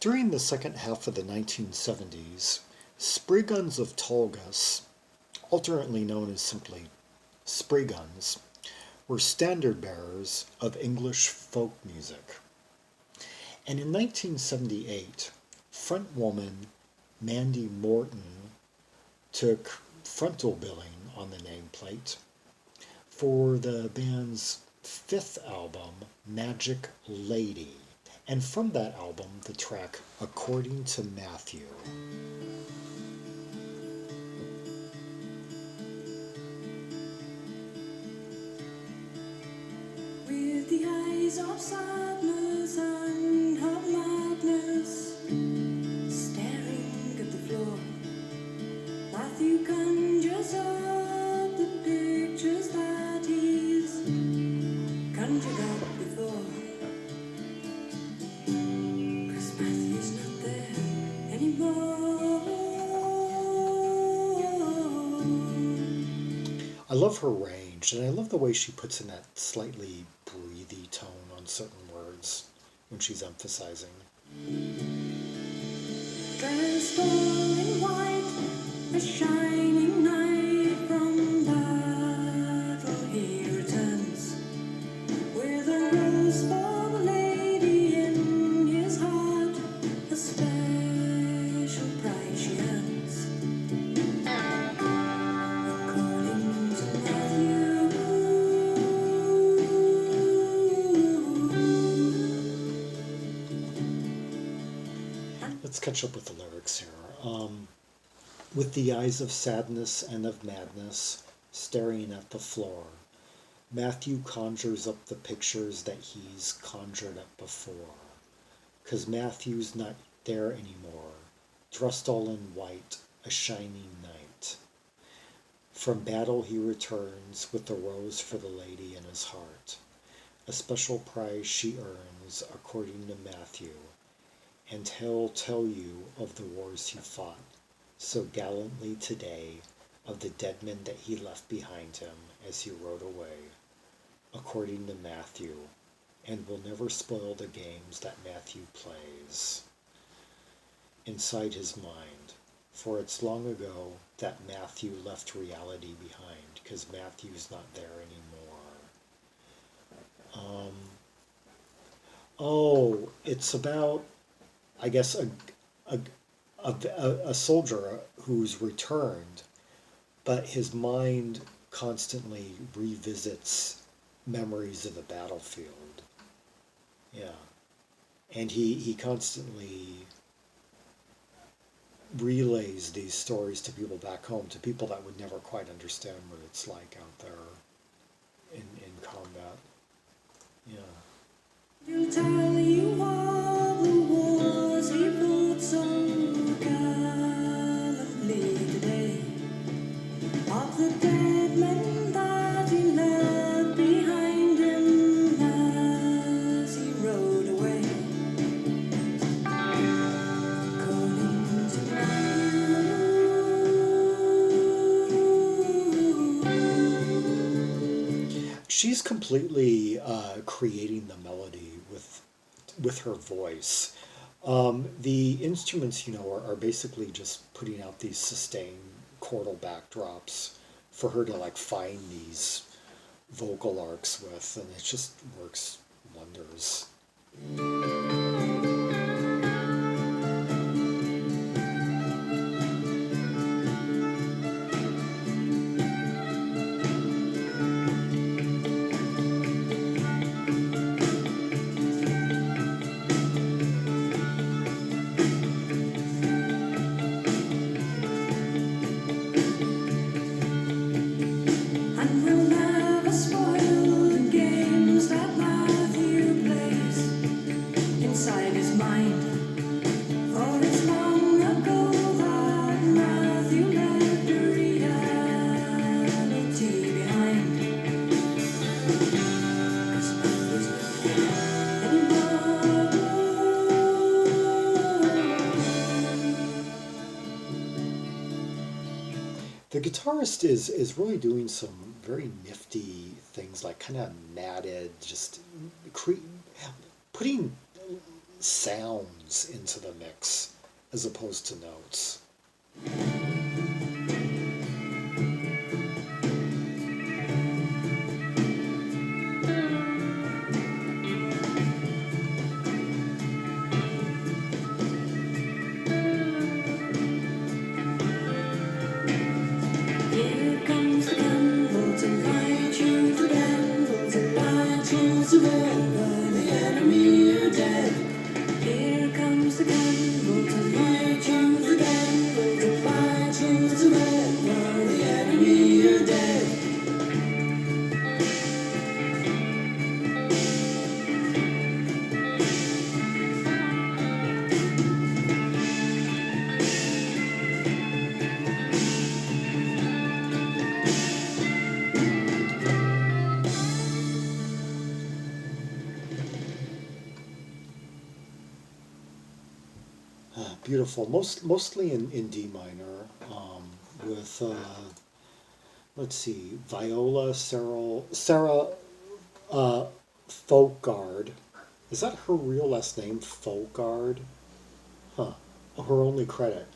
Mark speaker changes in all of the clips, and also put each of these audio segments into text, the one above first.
Speaker 1: During the second half of the 1970s, Spriguns of Tolgus, alternately known as simply Spriguns, were standard bearers of English folk music. And in 1978, frontwoman Mandy Morton took frontal billing on the nameplate for the band's fifth album, Magic Lady. And from that album, the track According to Matthew.
Speaker 2: With the eyes of sadness and of madness, staring at the floor, Matthew conjures up the pictures that he's conjured up before. 'Cause Matthew's not there anymore.
Speaker 1: I love her range, and I love the way she puts in that slightly breathy tone on certain words when she's emphasizing.
Speaker 2: Dressed all in white, a shining knight from battle he returns, with a rose for the lady in his heart, a special prize she earns. According to Matthew.
Speaker 1: Let's catch up with the lyrics here. With the eyes of sadness and of madness, staring at the floor, Matthew conjures up the pictures that he's conjured up before. 'Cause Matthew's not there anymore, dressed all in white, a shining knight. From battle he returns with the rose for the lady in his heart, a special prize she earns according to Matthew. And he'll tell you of the wars he fought so gallantly today, of the dead men that he left behind him as he rode away, according to Matthew, and will never spoil the games that Matthew plays inside his mind, for it's long ago that Matthew left reality behind, because Matthew's not there anymore. It's about, I guess, a soldier who's returned, but his mind constantly revisits memories of the battlefield. Yeah. And he constantly relays these stories to people back home, to people that would never quite understand what it's like out there in combat. Yeah.
Speaker 2: He'll tell you of the wars he fought so gallantly today, of the dead men that he left behind him as he rode away. According to Matthew.
Speaker 1: She's completely creating the melody with her voice. The instruments, are basically just putting out these sustained chordal backdrops for her to find these vocal arcs with, and it just works wonders.
Speaker 2: And we'll never spoil the games that Matthew plays inside his mind. For it's long ago that Matthew left the reality behind. 'Cause Matthew's not there anymore.
Speaker 1: The guitarist is really doing some very nifty things, kind of matted, just putting sounds into the mix as opposed to notes.
Speaker 2: Here comes the candle to light you the candle to light you to wherever the enemy are dead. Here comes the candle to light you the candle to light you to wherever the enemy are dead.
Speaker 1: Beautiful, mostly in D minor, with let's see, Viola, Sarah Folkard. Is that her real last name, Folkard? Huh. Her only credit.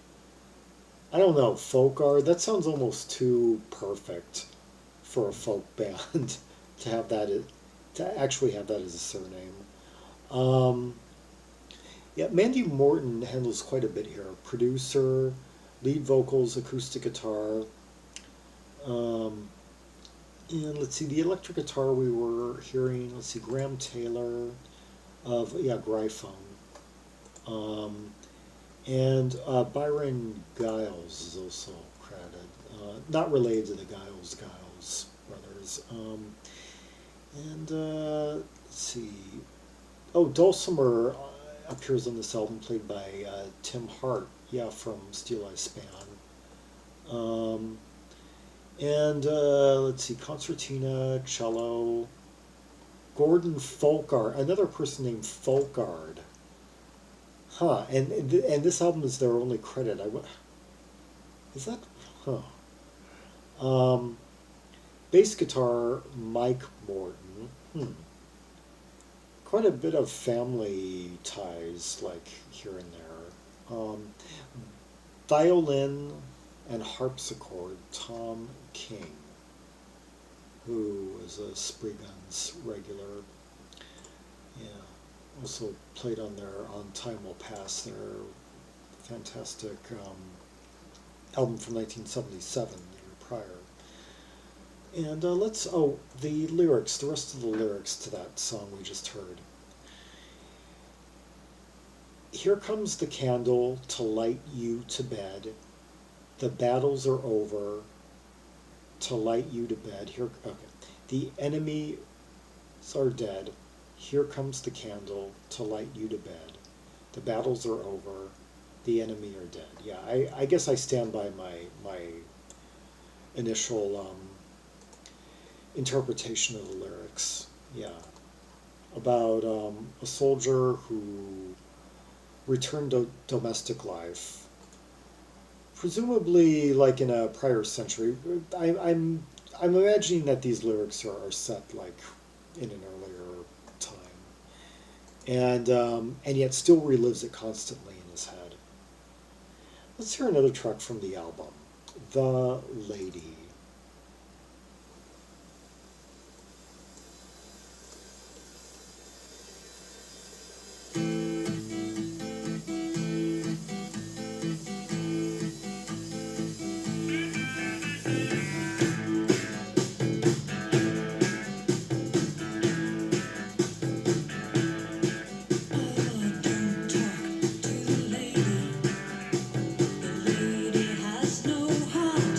Speaker 1: I don't know, Folkard. That sounds almost too perfect for a folk band to have to actually have that as a surname. Yeah, Mandy Morton handles quite a bit here. Producer, lead vocals, acoustic guitar. And let's see, the electric guitar we were hearing, let's see, Graeme Taylor of, Gryphone. And Byron Giles is also credited. Not related to the Giles brothers. Let's see. Oh, Dulcimer appears on this album, played by Tim Hart, from Steel Eye Span. Let's see, Concertina, Cello, Gordon Folkard, another person named Folkard. Huh, and this album is their only credit. Is that, bass guitar, Mike Morton. Quite a bit of family ties, like here and there. Violin and harpsichord, Tom King, who was a Spriguns regular. Yeah, also played on Time Will Pass, their fantastic album from 1977, the year prior. And the lyrics, the rest of the lyrics to that song we just heard. Here comes the candle to light you to bed. The battles are over to light you to bed. The enemies are dead. Here comes the candle to light you to bed. The battles are over. The enemy are dead. Yeah, I guess I stand by my initial interpretation of the lyrics. Yeah, about a soldier who returned to domestic life, presumably like in a prior century. I'm imagining that these lyrics are set like in an earlier time, and yet still relives it constantly in his head. Let's hear another track from the album, The Lady.
Speaker 2: Lady has no heart.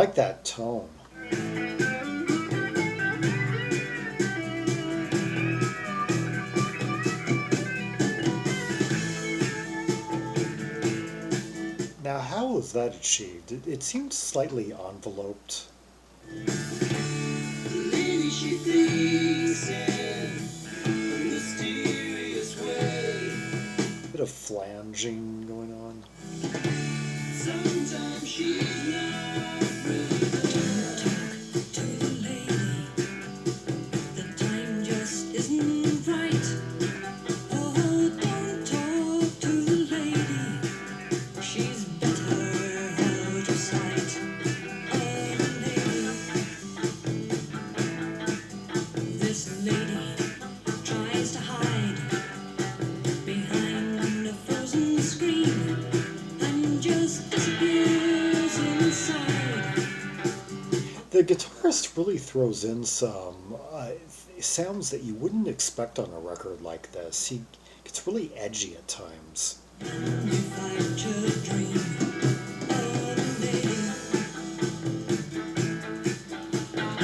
Speaker 1: like that tone. Now, how was that achieved? It seemed slightly enveloped.
Speaker 2: Lady, she thinks in a mysterious way.
Speaker 1: Bit of flanging going on.
Speaker 2: Sometimes she's not rude. Don't talk to the lady. The time just isn't right. Oh, don't talk to the lady. She's better out of sight. Oh, lady. This lady tries to hide behind a frozen screen and just disappears inside.
Speaker 1: The guitarist really throws in some sounds that you wouldn't expect on a record like this. He gets really edgy at times.
Speaker 2: If I should dream of a lady.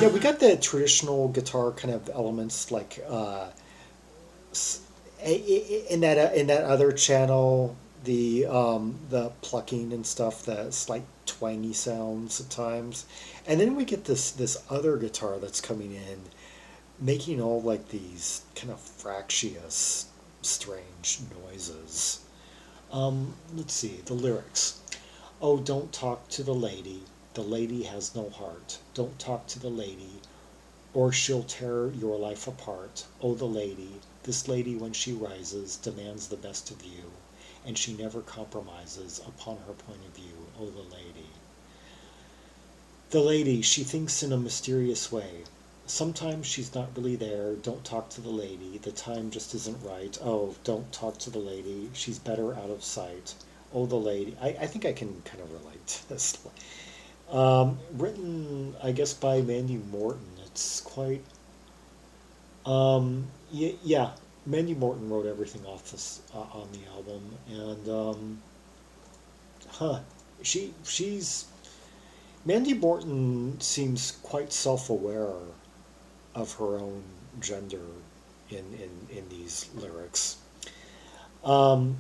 Speaker 1: Yeah, we got the traditional guitar kind of elements, like in that other channel, the plucking and stuff, the slight twangy sounds at times, and then we get this other guitar that's coming in, making all like these kind of fractious, strange noises. Let's see the lyrics. Oh, don't talk to the lady. The lady has no heart. Don't talk to the lady, or she'll tear your life apart. Oh, the lady. This lady, when she rises, demands the best of you, and she never compromises upon her point of view. Oh, the lady. The lady, she thinks in a mysterious way. Sometimes she's not really there. Don't talk to the lady. The time just isn't right. Oh, don't talk to the lady. She's better out of sight. Oh, the lady. I think I can kind of relate to this. Written, I guess, by Mandy Morton. It's quite... yeah, Mandy Morton wrote everything off this on the album, and she's Mandy Morton seems quite self-aware of her own gender in these lyrics. Oh,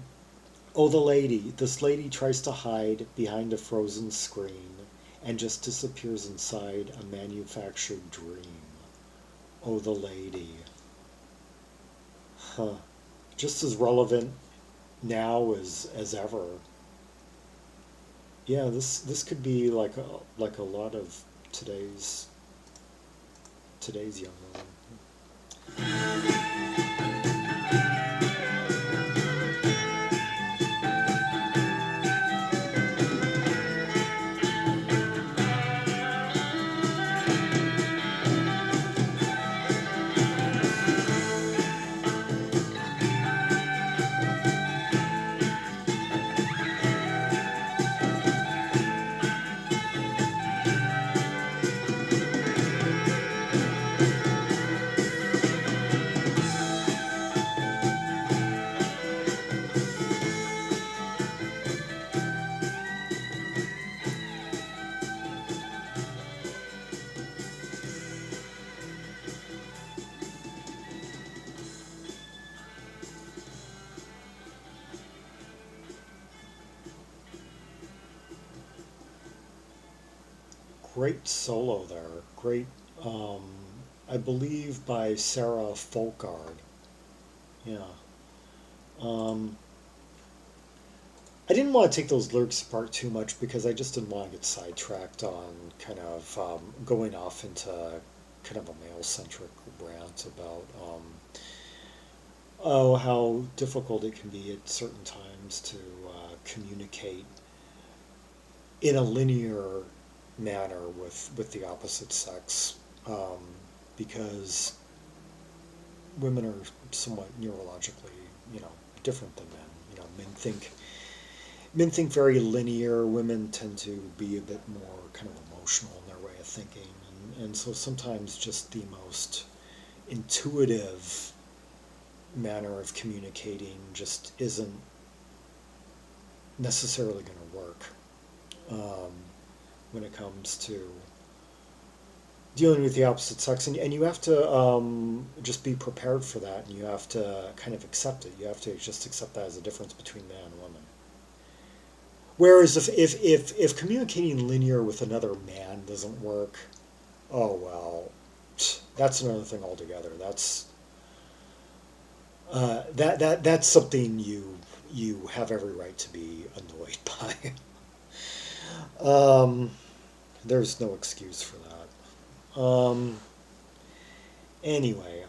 Speaker 1: the lady. This lady tries to hide behind a frozen screen and just disappears inside a manufactured dream. Oh, the lady. Just as relevant now as ever. Yeah, this could be like a lot of today's young women. Great solo there. Great, I believe by Sarah Folkard. Yeah. I didn't want to take those lyrics apart too much because I just didn't want to get sidetracked on kind of going off into kind of a male-centric rant about oh, how difficult it can be at certain times to communicate in a linear manner with the opposite sex, because women are somewhat neurologically, different than men. Men think very linear. Women tend to be a bit more kind of emotional in their way of thinking, and so sometimes just the most intuitive manner of communicating just isn't necessarily going to work when it comes to dealing with the opposite sex, and you have to just be prepared for that, and you have to kind of accept it. You have to just accept that as a difference between man and woman. Whereas if communicating linear with another man doesn't work, oh well, that's another thing altogether. That's something you have every right to be annoyed by. There's no excuse for that. Anyway,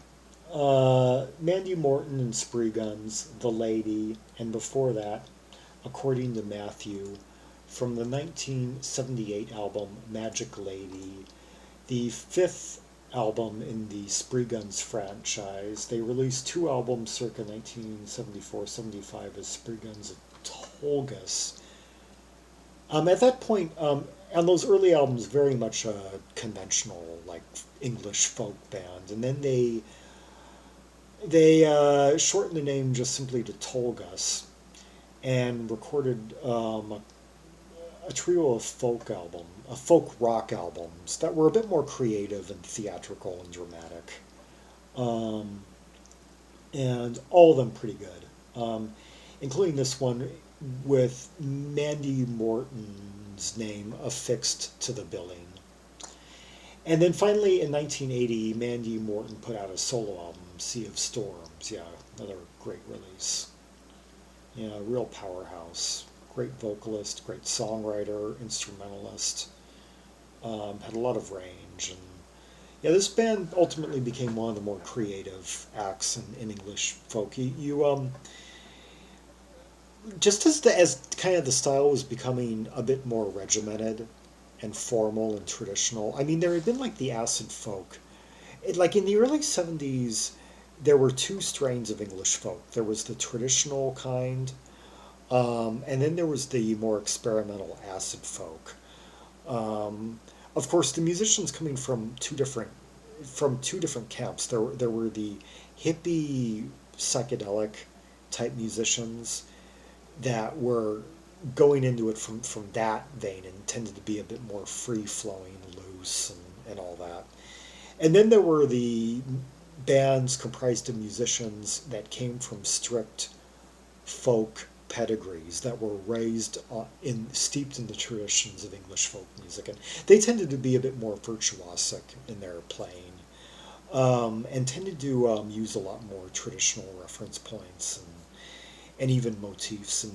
Speaker 1: Mandy Morton and Spriguns, The Lady, and before that, According to Matthew, from the 1978 album Magic Lady, the fifth album in the Spriguns franchise. They released two albums circa 1974-75 as Spriguns of Tolgus. At that point, on those early albums, very much a conventional, like, English folk band. And then they shortened the name just simply to Tolgus and recorded a trio of folk rock albums that were a bit more creative and theatrical and dramatic. And all of them pretty good, including this one with Mandy Morton's name affixed to the billing. And then finally in 1980, Mandy Morton put out a solo album, Sea of Storms. Yeah, another great release. Yeah, real powerhouse. Great vocalist, great songwriter, instrumentalist. Had a lot of range. And yeah, this band ultimately became one of the more creative acts in English folk. Just as kind of the style was becoming a bit more regimented and formal and traditional. I mean, there had been like the acid folk. Like in the early 70s, there were two strains of English folk. There was the traditional kind, and then there was the more experimental acid folk. Of course, the musicians coming from two different camps. There were the hippie psychedelic type musicians that were going into it from that vein and tended to be a bit more free flowing, loose, and all that. And then there were the bands comprised of musicians that came from strict folk pedigrees that were raised steeped in the traditions of English folk music, and they tended to be a bit more virtuosic in their playing, and tended to use a lot more traditional reference points and even motifs in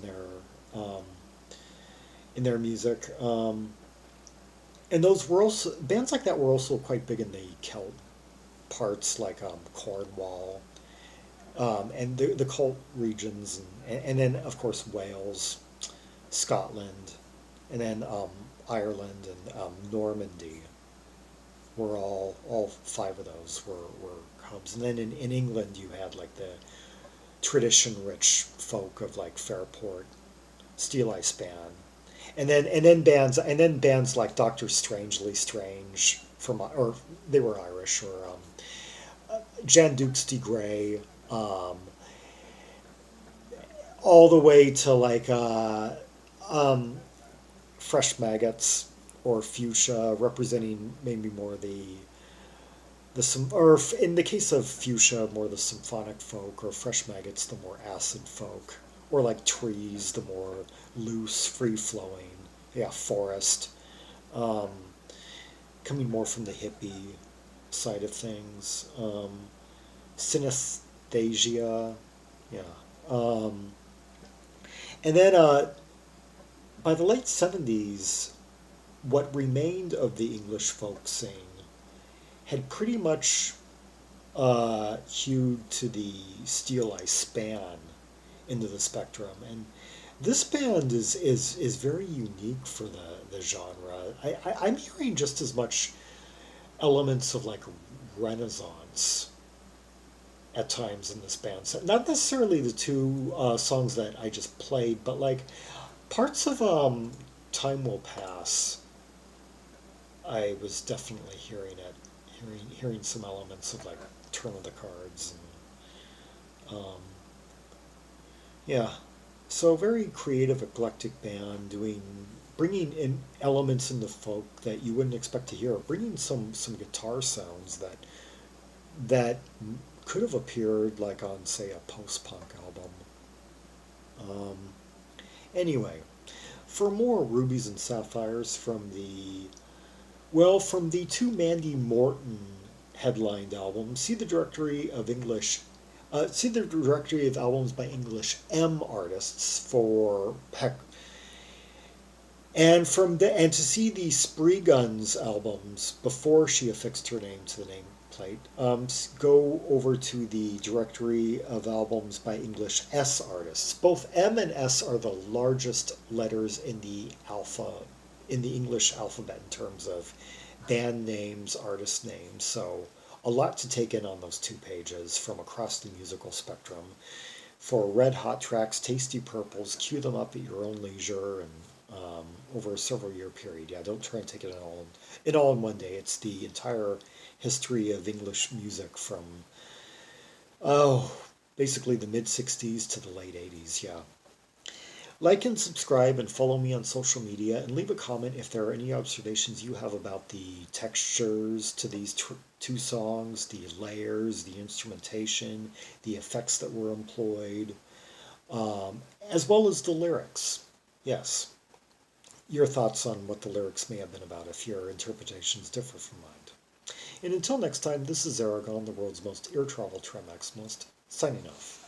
Speaker 1: their music. And those were also bands like that were also quite big in the Celt parts, like Cornwall, and the Celt regions, and then of course Wales, Scotland, and then Ireland and Normandy were all five of those were hubs. And then in England you had like the tradition-rich folk of like Fairport, Steel Eye Span, and then bands like Dr. Strangely Strange or they were Irish, or Jan Dukes de Grey, all the way to like Fresh Maggots or Fuchsia, representing maybe more or in the case of Fuchsia, more the symphonic folk, or Fresh Maggots, the more acid folk, or like Trees, the more loose, free-flowing, Forest, coming more from the hippie side of things, Synesthesia, and then by the late 70s, what remained of the English folk scene had pretty much hewed to the Steel Eye Span into the spectrum, and this band is very unique for the genre. I'm hearing just as much elements of like Renaissance at times in this band set. Not necessarily the two songs that I just played, but like parts of Time Will Pass. I was definitely hearing some elements of like Turn of the Cards, and so very creative, eclectic band doing bringing in elements in the folk that you wouldn't expect to hear, bringing some guitar sounds that could have appeared like on, say, a post-punk album. Um, anyway, for more rubies and sapphires from the two Mandy Morton headlined albums, see the directory of albums by English M artists for Peck. And to see the Spriguns albums before she affixed her name to the nameplate, go over to the directory of albums by English S artists. Both M and S are the largest letters in the English alphabet in terms of band names, artist names. So a lot to take in on those 2 pages from across the musical spectrum. For red hot tracks, tasty purples, cue them up at your own leisure and over a several year period. Yeah, don't try and take it all in one day. It's the entire history of English music from basically the mid 60s to the late 80s. Yeah. Like and subscribe and follow me on social media and leave a comment if there are any observations you have about the textures to these 2 songs, the layers, the instrumentation, the effects that were employed, as well as the lyrics. Yes, your thoughts on what the lyrics may have been about if your interpretations differ from mine. And until next time, this is Zaragon, the world's most ear travel Trem maximalist, signing off.